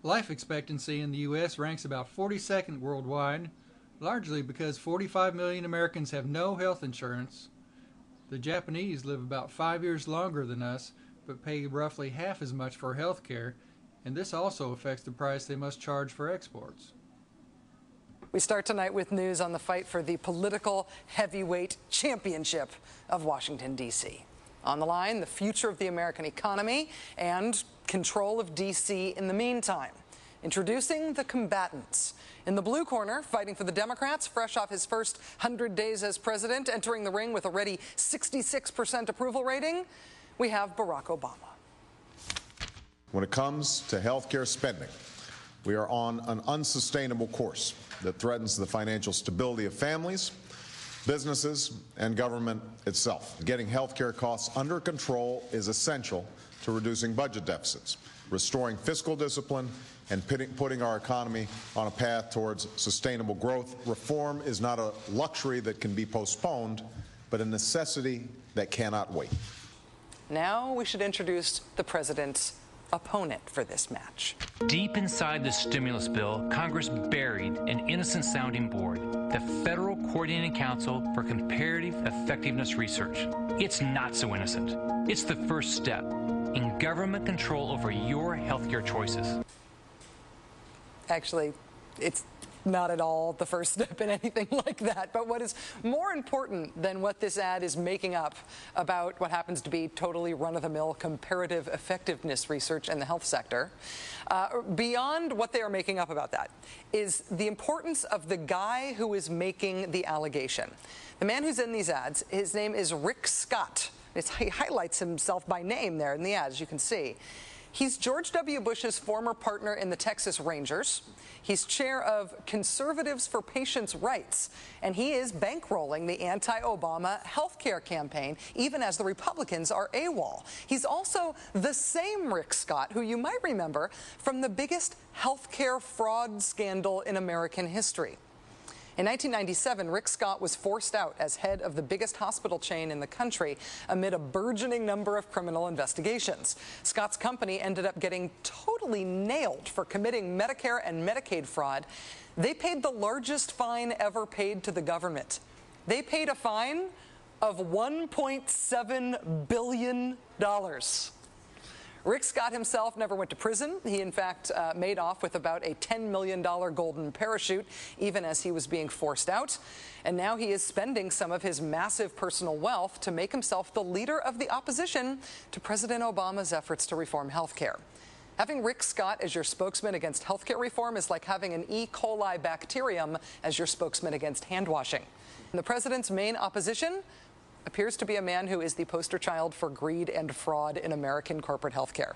Life expectancy in the U.S. ranks about 42nd worldwide, largely because 45 million Americans have no health insurance. The Japanese live about 5 years longer than us, but pay roughly half as much for health care, and this also affects the price they must charge for exports. We start tonight with news on the fight for the political heavyweight championship of Washington, D.C. On the line, the future of the American economy and control of D.C. in the meantime. Introducing the combatants. In the blue corner, fighting for the Democrats, fresh off his first 100 days as president, entering the ring with a ready 66% approval rating, we have Barack Obama. When it comes to health care spending, we are on an unsustainable course that threatens the financial stability of families, businesses, and government itself. Getting health care costs under control is essential to reducing budget deficits, restoring fiscal discipline, and putting our economy on a path towards sustainable growth. Reform is not a luxury that can be postponed, but a necessity that cannot wait. Now we should introduce the president's opponent for this match. Deep inside the stimulus bill, Congress buried an innocent-sounding board, the Federal Coordinating Council for Comparative Effectiveness Research. It's not so innocent. It's the first step in government control over your healthcare choices. Actually, it's not at all the first step in anything like that. But what is more important than what this ad is making up about what happens to be totally run-of-the-mill comparative effectiveness research in the health sector, beyond what they are making up about that, is the importance of the guy who is making the allegation. The man who's in these ads, his name is Rick Scott. He highlights himself by name there in the ads, you can see. He's George W. Bush's former partner in the Texas Rangers. He's chair of Conservatives for Patients' Rights, and he is bankrolling the anti-Obama health care campaign, even as the Republicans are AWOL. He's also the same Rick Scott, who you might remember from the biggest health care fraud scandal in American history. In 1997, Rick Scott was forced out as head of the biggest hospital chain in the country amid a burgeoning number of criminal investigations. Scott's company ended up getting totally nailed for committing Medicare and Medicaid fraud. They paid the largest fine ever paid to the government. They paid a fine of $1.7 billion. Rick Scott himself never went to prison. He, in fact, made off with about a $10 million golden parachute, even as he was being forced out. And now he is spending some of his massive personal wealth to make himself the leader of the opposition to President Obama's efforts to reform health care. Having Rick Scott as your spokesman against health care reform is like having an E. coli bacterium as your spokesman against hand washing. And the president's main opposition appears to be a man who is the poster child for greed and fraud in American corporate health care.